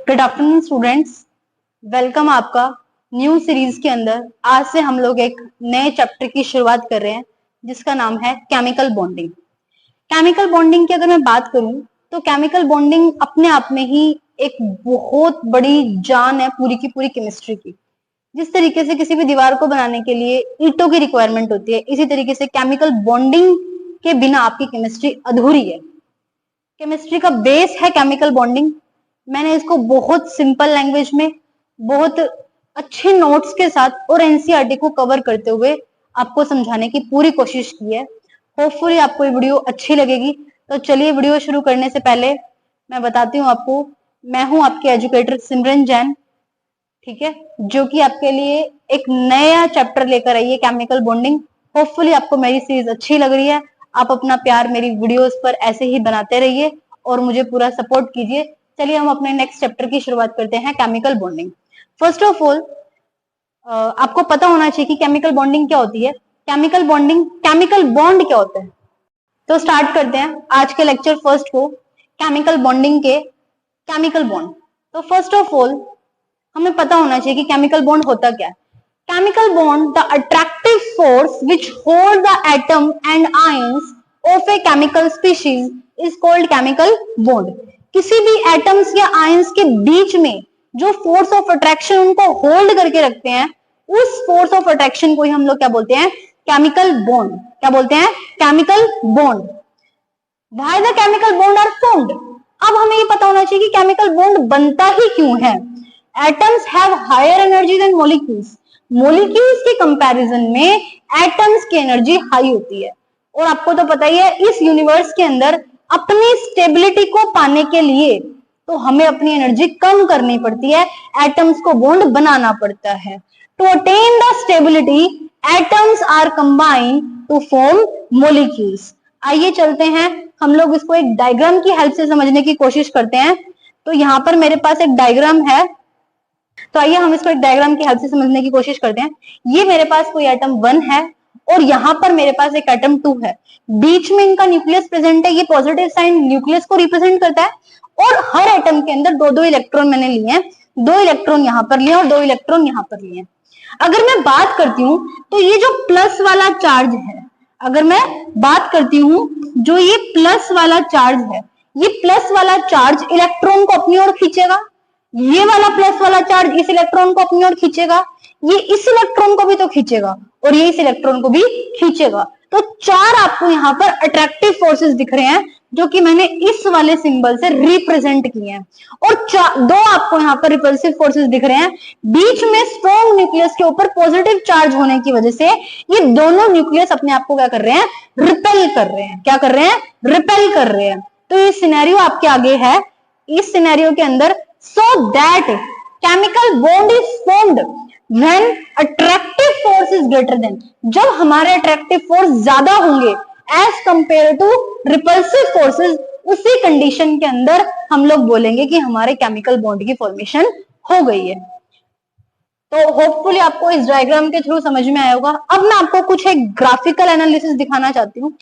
Good afternoon students, welcome आपका new series के अंदर। आज से हम लोग एक नए चैप्टर की शुरुआत कर रहे हैं जिसका नाम है केमिकल बॉन्डिंग। केमिकल बॉन्डिंग की अगर मैं बात करूं तो केमिकल बॉन्डिंग अपने आप में ही एक बहुत बड़ी जान है पूरी की पूरी केमिस्ट्री की। जिस तरीके से किसी भी दीवार को बनाने के लिए ईंटों की रिक्वायरमेंट होती है, इसी तरीके से केमिकल बॉन्डिंग के बिना आपकी केमिस्ट्री अधूरी है। केमिस्ट्री का बेस है केमिकल बॉन्डिंग। मैंने इसको बहुत सिंपल लैंग्वेज में, बहुत अच्छे नोट्स के साथ और एनसीईआरटी को कवर करते हुए आपको समझाने की पूरी कोशिश की है। होपफुली आपको ये वीडियो अच्छी लगेगी। तो चलिए वीडियो शुरू करने से पहले मैं बताती हूँ आपको, मैं हूँ आपकी एजुकेटर सिमरन जैन, ठीक है, जो कि आपके लिए एक नया चैप्टर लेकर आई है केमिकल बॉन्डिंग। होपफुली आपको मेरी सीरीज अच्छी लग रही है। आप अपना प्यार मेरी वीडियोस पर ऐसे ही बनाते रहिए और मुझे पूरा सपोर्ट कीजिए। चलिए हम अपने नेक्स्ट चैप्टर की शुरुआत करते हैं, chemical bonding. First of all आपको पता होना चाहिए कि केमिकल बॉन्डिंग क्या होती है। केमिकल बॉन्डिंग, केमिकल बॉन्ड क्या होता है। तो स्टार्ट करते हैं आज के लेक्चर फर्स्ट को, केमिकल बॉन्डिंग के केमिकल बॉन्ड। तो फर्स्ट ऑफ ऑल हमें पता होना चाहिए कि केमिकल बॉन्ड होता क्या है। Chemical bond, the attractive force which hold the atom and ions of a chemical species is called chemical bond. किसी भी एटम्स या आयंस के बीच में जो फोर्स ऑफ अट्रैक्शन उनको होल्ड करके रखते हैं, उस फोर्स ऑफ अट्रैक्शन को ही हम लोग क्या बोलते हैं, केमिकल बॉन्ड। क्या बोलते हैं, chemical bond. Why the chemical bond are formed. अब हमें ये पता होना चाहिए कि केमिकल बॉन्ड बनता ही क्यों है। Atoms have higher energy than molecules. Molecules के कंपैरिजन में एटम्स की एनर्जी हाई होती है। और आपको तो पता ही है, इस यूनिवर्स के अंदर अपनी स्टेबिलिटी को पाने के लिए तो हमें अपनी एनर्जी कम करनी पड़ती है, एटम्स को बॉन्ड बनाना पड़ता है। To attain the stability atoms are combined to form molecules. आइए चलते हैं, हम लोग इसको एक डायग्राम की हेल्प से समझने की कोशिश करते हैं। तो यहाँ पर मेरे पास एक डायग्राम है, तो आइए हम इसको एक डायग्राम की हेल्प से समझने की कोशिश करते हैं। ये मेरे पास कोई एटम 1 है और यहाँ पर मेरे पास एक एटम 2 है। बीच में इनका न्यूक्लियस प्रेजेंट है। ये पॉजिटिव साइन न्यूक्लियस को रिप्रेजेंट करता है और हर एटम के अंदर दो दो इलेक्ट्रॉन मैंने लिए हैं। 2 इलेक्ट्रॉन यहाँ पर लिए और 2 इलेक्ट्रॉन यहाँ पर लिए। अगर मैं बात करती हूँ तो ये जो प्लस वाला चार्ज है, अगर मैं बात करती हूँ जो ये प्लस वाला चार्ज है, ये प्लस वाला चार्ज इलेक्ट्रॉन को अपनी ओर खींचेगा। ये वाला प्लस वाला चार्ज इस इलेक्ट्रॉन को अपनी ओर खींचेगा, ये इस इलेक्ट्रॉन को भी तो खींचेगा और ये इस इलेक्ट्रॉन को भी खींचेगा। तो 4 आपको यहाँ पर अट्रैक्टिव फोर्सेस दिख रहे हैं जो कि मैंने इस वाले सिंबल से रिप्रेजेंट किए हैं। और 2 आपको यहाँ पर रिपल्सिव फोर्सेस दिख रहे हैं। बीच में स्ट्रॉन्ग न्यूक्लियस के ऊपर पॉजिटिव चार्ज होने की वजह से ये दोनों न्यूक्लियस अपने आप को क्या कर रहे हैं, रिपेल कर रहे हैं। क्या कर रहे हैं, रिपेल कर रहे हैं। तो ये सिनेरियो आपके आगे है। इस सिनेरियो के अंदर so that chemical bond is formed when attractive force is greater than, जब हमारे attractive force ज्यादा होंगे as compared to repulsive forces, उसी कंडीशन के अंदर हम लोग बोलेंगे कि हमारे केमिकल बॉन्ड की फॉर्मेशन हो गई है। तो होपफुली आपको इस डायग्राम के थ्रू समझ में आया होगा। अब मैं आपको कुछ एक ग्राफिकल एनालिसिस दिखाना चाहती हूँ।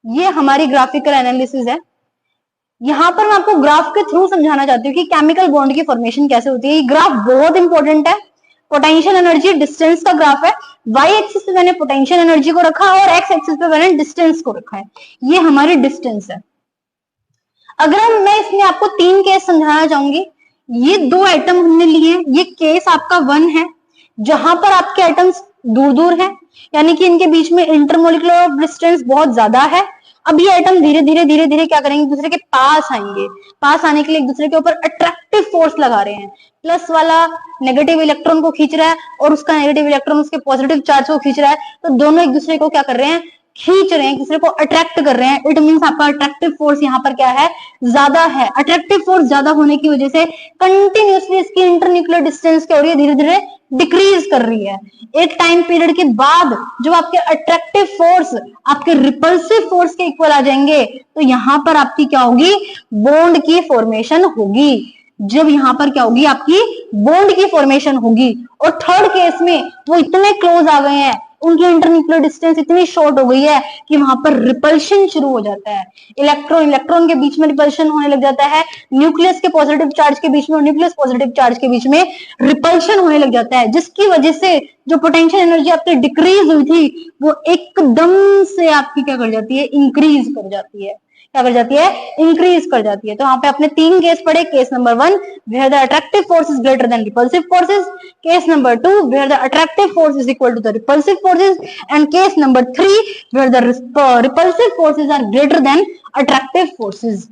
ये हमारी ग्राफिकल एनालिसिस है। यहाँ पर मैं आपको ग्राफ के थ्रू समझाना चाहती हूँ कि केमिकल बॉन्ड की फॉर्मेशन कैसे होती है। ये ग्राफ बहुत इंपॉर्टेंट है। पोटेंशियल एनर्जी डिस्टेंस का ग्राफ है। वाई एक्सिस पे मैंने पोटेंशियल एनर्जी को रखा और एक्स एक्सिस पे मैंने डिस्टेंस को रखा है। ये हमारी डिस्टेंस है। अगर मैं इसमें आपको 3 केस समझाना चाहूंगी। ये 2 एटम हमने लिए। ये केस आपका 1 है जहां पर आपके एटम्स दूर दूर है, यानी कि इनके बीच में इंटरमोलिकुलर डिस्टेंस बहुत ज्यादा है। अब ये एटम धीरे धीरे क्या करेंगे, एक दूसरे के पास आएंगे। पास आने के लिए एक दूसरे के ऊपर अट्रैक्टिव फोर्स लगा रहे हैं। प्लस वाला नेगेटिव इलेक्ट्रॉन को खींच रहा है और उसका नेगेटिव इलेक्ट्रॉन उसके पॉजिटिव चार्ज को खींच रहा है। तो दोनों एक दूसरे को क्या कर रहे हैं, खींच रहे हैं, एक दूसरे को अट्रैक्ट कर रहे हैं। इट मीन्स आपका अट्रैक्टिव फोर्स यहाँ पर क्या है, ज्यादा है। अट्रैक्टिव फोर्स ज्यादा होने की वजह से कंटिन्यूसली इसकी इंटरन्यूक्लियर डिस्टेंस क्या हो रही है, धीरे धीरे डिक्रीज कर रही है। एक टाइम पीरियड के बाद जब आपके अट्रैक्टिव फोर्स आपके रिपल्सिव फोर्स के इक्वल आ जाएंगे तो यहाँ पर आपकी क्या होगी, बॉन्ड की फॉर्मेशन होगी। जब यहाँ पर क्या होगी, आपकी बॉन्ड की फॉर्मेशन होगी। और थर्ड केस में वो इतने क्लोज आ गए हैं, उनकी इंटरन्यूक्लियर डिस्टेंस इतनी शॉर्ट हो गई है कि वहां पर रिपल्शन शुरू हो जाता है। इलेक्ट्रॉन इलेक्ट्रॉन के बीच में रिपल्शन होने लग जाता है, न्यूक्लियस के पॉजिटिव चार्ज के बीच में और न्यूक्लियस पॉजिटिव चार्ज के बीच में रिपल्शन होने लग जाता है, जिसकी वजह से जो पोटेंशियल एनर्जी आपकी डिक्रीज हुई थी वो एकदम से आपकी क्या कर जाती है, इंक्रीज कर जाती है। क्या कर जाती है, इंक्रीज कर जाती है। तो यहाँ पे आपने 3 केस पढ़े। Case number 1 where the attractive force is greater than repulsive forces, case number 2 where the attractive force is equal to the repulsive forces, and case number 3 where the repulsive forces are greater than attractive forces.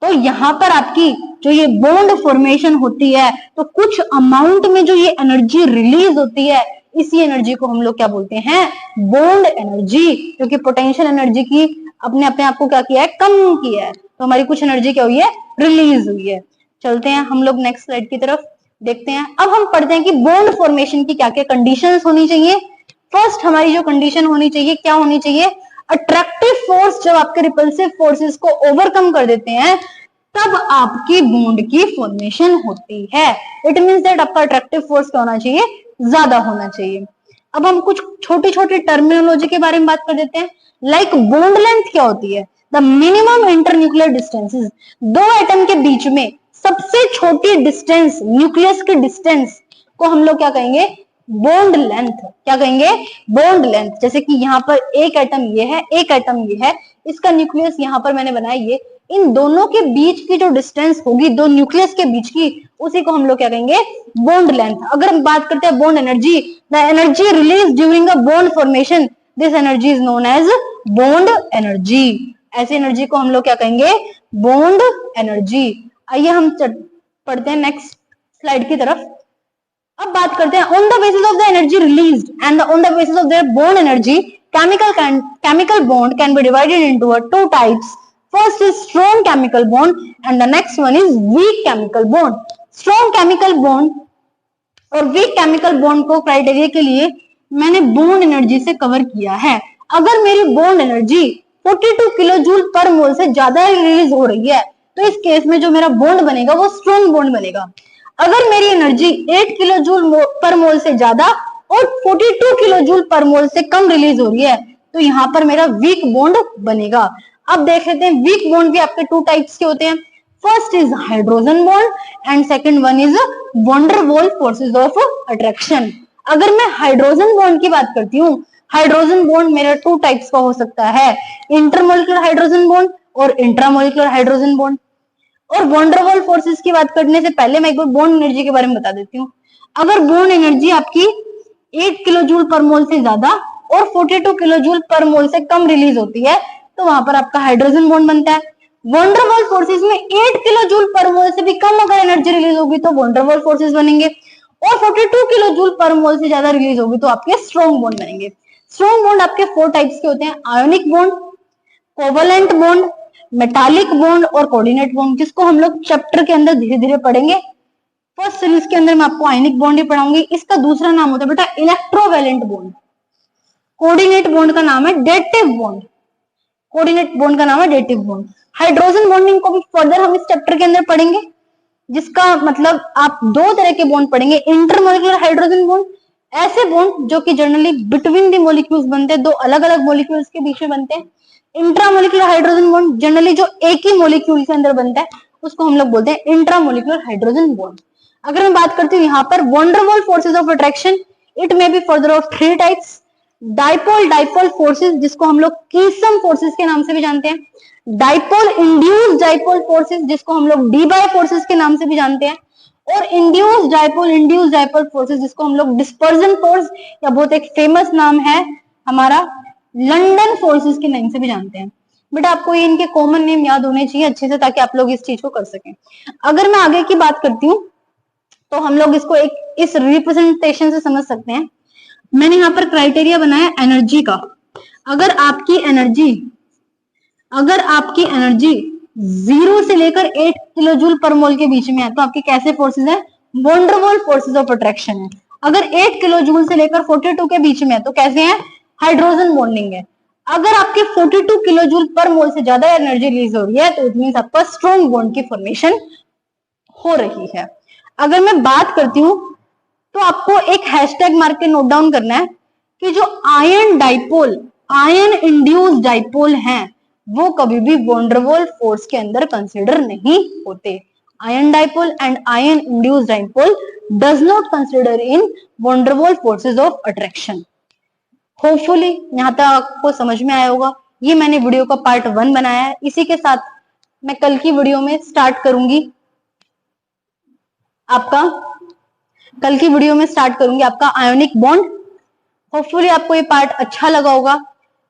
तो यहाँ पर आपकी जो ये bond formation होती है, तो कुछ अमाउंट में जो ये एनर्जी रिलीज होती है, इसी एनर्जी को हम लोग क्या बोलते हैं, बॉन्ड एनर्जी, क्योंकि पोटेंशियल एनर्जी की अपने अपने आप को क्या किया है, कम किया है, तो हमारी कुछ एनर्जी क्या हुई है, रिलीज हुई है। चलते हैं हम लोग नेक्स्ट स्लाइड की तरफ, देखते हैं। अब हम पढ़ते हैं कि बॉन्ड फॉर्मेशन की क्या क्या कंडीशंस होनी चाहिए। फर्स्ट हमारी जो कंडीशन होनी चाहिए, क्या होनी चाहिए, अट्रैक्टिव फोर्स जब आपके रिपल्सिव फोर्सेस को ओवरकम कर देते हैं, तब आपकी बॉन्ड की फॉर्मेशन होती है। इट मींस दैट आपका अट्रैक्टिव फोर्स क्या होना चाहिए, ज्यादा होना चाहिए। अब हम कुछ छोटी छोटी टर्मिनोलॉजी के बारे में बात कर देते हैं। लाइक बॉन्ड लेंथ क्या होती है, द मिनिमम इंटरन्यूक्लियर डिस्टेंसेस, दो एटम के बीच में सबसे छोटी डिस्टेंस, न्यूक्लियस की डिस्टेंस को हम लोग क्या कहेंगे, बॉन्ड लेंथ। क्या कहेंगे, बॉन्ड लेंथ। जैसे कि यहाँ पर एक एटम ये है, एक एटम ये है, इसका न्यूक्लियस यहाँ पर मैंने बनाया ये, इन दोनों के बीच की जो डिस्टेंस होगी दो न्यूक्लियस के बीच की, उसी को हम लोग क्या कहेंगे, बॉन्ड लेंथ। अगर हम बात करते हैं bond energy, the energy release during a bond formation, this energy is known as bond energy. ऐसी एनर्जी को हम लोग क्या कहेंगे, बॉन्ड एनर्जी। आइए हम पढ़ते हैं नेक्स्ट स्लाइड की तरफ। अब बात करते हैं on the basis of the energy released and on the basis of their bond energy, chemical bond can be divided into two types. First is strong chemical bond and the next one is weak chemical bond. Strong chemical bond और weak chemical bond को criteria के लिए मैंने bond energy से cover किया है। अगर मेरी बॉन्ड एनर्जी 42 किलो जूल पर मोल से ज्यादा रिलीज हो रही है, तो इस केस में जो मेरा बॉन्ड बनेगा वो स्ट्रॉन्ग बॉन्ड बनेगा। अगर मेरी एनर्जी 8 किलो जूल पर मोल से ज्यादा और 42 किलो जूल पर मोल से कम रिलीज हो रही है, तो यहाँ पर मेरा वीक बॉन्ड बनेगा। अब देख लेते हैं, वीक बॉन्ड भी आपके 2 टाइप्स के होते हैं। First is hydrogen bond and second one is van der Waals forces of attraction. अगर मैं हाइड्रोजन बॉन्ड की बात करती हूँ, हाइड्रोजन बॉन्ड मेरा 2 टाइप्स का हो सकता है, इंटरमोलिकुलर हाइड्रोजन बॉन्ड और इंट्रामोलिकुलर हाइड्रोजन बॉन्ड। और वैन डर वाल्स फोर्सेस की बात करने से पहले मैं एक बार बॉन्ड एनर्जी के बारे में बता देती हूँ। अगर बॉन्ड एनर्जी आपकी 8 किलो जूल पर मोल से ज्यादा और 42 किलो जूल पर मोल से कम रिलीज होती है, तो वहां पर आपका हाइड्रोजन बॉन्ड बनता है। वैन डर वाल्स फोर्सेस में 8 किलो जूल पर मोल से भी कम अगर एनर्जी रिलीज होगी तो वैन डर वाल्स फोर्सेस बनेंगे, और 42 किलो जूल पर मोल से ज्यादा रिलीज होगी तो आपके स्ट्रॉन्ग बॉन्ड बनेंगे। स्ट्रॉन्ग बॉन्ड आपके 4 टाइप्स के होते हैं, ionic bond, covalent bond, metallic bond और कोऑर्डिनेट बॉन्ड, जिसको हम लोग चैप्टर के अंदर धीरे धीरे पढ़ेंगे। फर्स्ट सीरीज के अंदर मैं आपको आयनिक बॉन्ड ही पढ़ाऊंगी। इसका दूसरा नाम होता है बेटा इलेक्ट्रोवैलेंट बॉन्ड। कोऑर्डिनेट बॉन्ड का नाम है डेटिव बॉन्ड। कोऑर्डिनेट बॉन्ड का नाम है डेटिव बॉन्ड। हाइड्रोजन बॉन्डिंग को भी फर्दर हम इस चैप्टर के अंदर पढ़ेंगे, जिसका मतलब आप 2 तरह के बॉन्ड पढ़ेंगे, इंटरमोलिकुलर हाइड्रोजन बॉन्ड, ऐसे बॉन्ड जो कि जनरली बिटवीन द मॉलिक्यूल्स बनते हैं, 2 अलग अलग मॉलिक्यूल्स के बीच में बनते हैं। इंट्रामोलिकुलर हाइड्रोजन बॉन्ड जनरली जो एक ही मॉलिक्यूल के अंदर बनता है, उसको हम लोग बोलते हैं इंट्रामोलिकुलर हाइड्रोजन बॉन्ड। अगर मैं बात करती हूँ यहाँ पर van der Waals forces of attraction, it may be further of 3 types. Dipole dipole forces, जिसको हम लोग कीसम फोर्सेस के नाम से भी जानते हैं, डाइपोल इंड्यूस्ड डाइपोल फोर्सेस, जिसको हम लोग डी बाय फोर्सेस के नाम से भी जानते हैं, और इंड्यूस्ड डाइपोल फोर्सेस, जिसको हम लोग डिस्पर्जन फोर्स या बहुत एक फेमस नाम है हमारा लंदन फोर्सेस के नाम से भी जानते हैं। बेटा आपको ये इनके कॉमन नेम याद होने चाहिए अच्छे से, ताकि आप लोग इस चीज को कर सकें। अगर मैं आगे की बात करती हूँ तो हम लोग इसको एक इस रिप्रेजेंटेशन से समझ सकते हैं। मैंने यहाँ पर क्राइटेरिया बनाया एनर्जी का। अगर आपकी एनर्जी 0 से लेकर 8 किलो जूल पर मोल के बीच में है, तो आपके कैसे फोर्सेस है, van der Waals forces of attraction है। अगर 8 किलो जूल से लेकर 42 के बीच में है, तो कैसे है, हाइड्रोजन बॉन्डिंग है। अगर आपके 42 किलो जूल पर मोल से ज्यादा एनर्जी रिलीज हो रही है, तो इट मींस आपका स्ट्रॉन्ग बॉन्ड की फॉर्मेशन हो रही है। अगर मैं बात करती हूँ तो आपको एक हैशटैग मार के नोट डाउन करना है कि जो ion dipole, ion induce dipole हैं, वो कभी भी वोंडरवॉल फोर्स के अंदर कंसिडर नहीं होते। Ion dipole and ion induce dipole does not consider in van der Waals forces of attraction. Hopefully यहाँ तक आपको समझ में आया होगा। ये मैंने वीडियो का पार्ट 1 बनाया है। इसी के साथ मैं कल की वीडियो में स्टार्ट करूंगी आपका आयोनिक बॉन्ड। होपफुली आपको ये पार्ट अच्छा लगा होगा।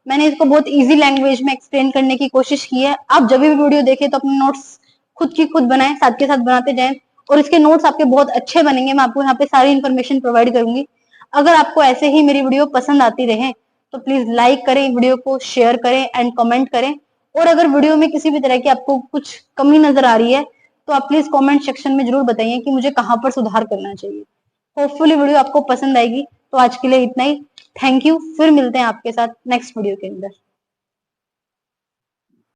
मैंने इसको बहुत इजी लैंग्वेज में एक्सप्लेन करने की कोशिश की है। आप जब भी वीडियो देखें तो अपने नोट्स खुद की खुद बनाएं, साथ के साथ बनाते जाएं, और इसके नोट्स आपके बहुत अच्छे बनेंगे। मैं आपको यहाँ पे सारी इन्फॉर्मेशन प्रोवाइड करूंगी। अगर आपको ऐसे ही मेरी वीडियो पसंद आती रहे तो प्लीज लाइक करें, वीडियो को शेयर करें एंड कमेंट करें। और अगर वीडियो में किसी भी तरह की आपको कुछ कमी नजर आ रही है तो आप प्लीज कमेंट सेक्शन में जरूर बताइए कि मुझे कहाँ पर सुधार करना चाहिए। होपफुली वीडियो आपको पसंद आएगी। तो आज के लिए इतना ही। Thank you. फिर मिलते हैं आपके साथ नेक्स्ट वीडियो के अंदर।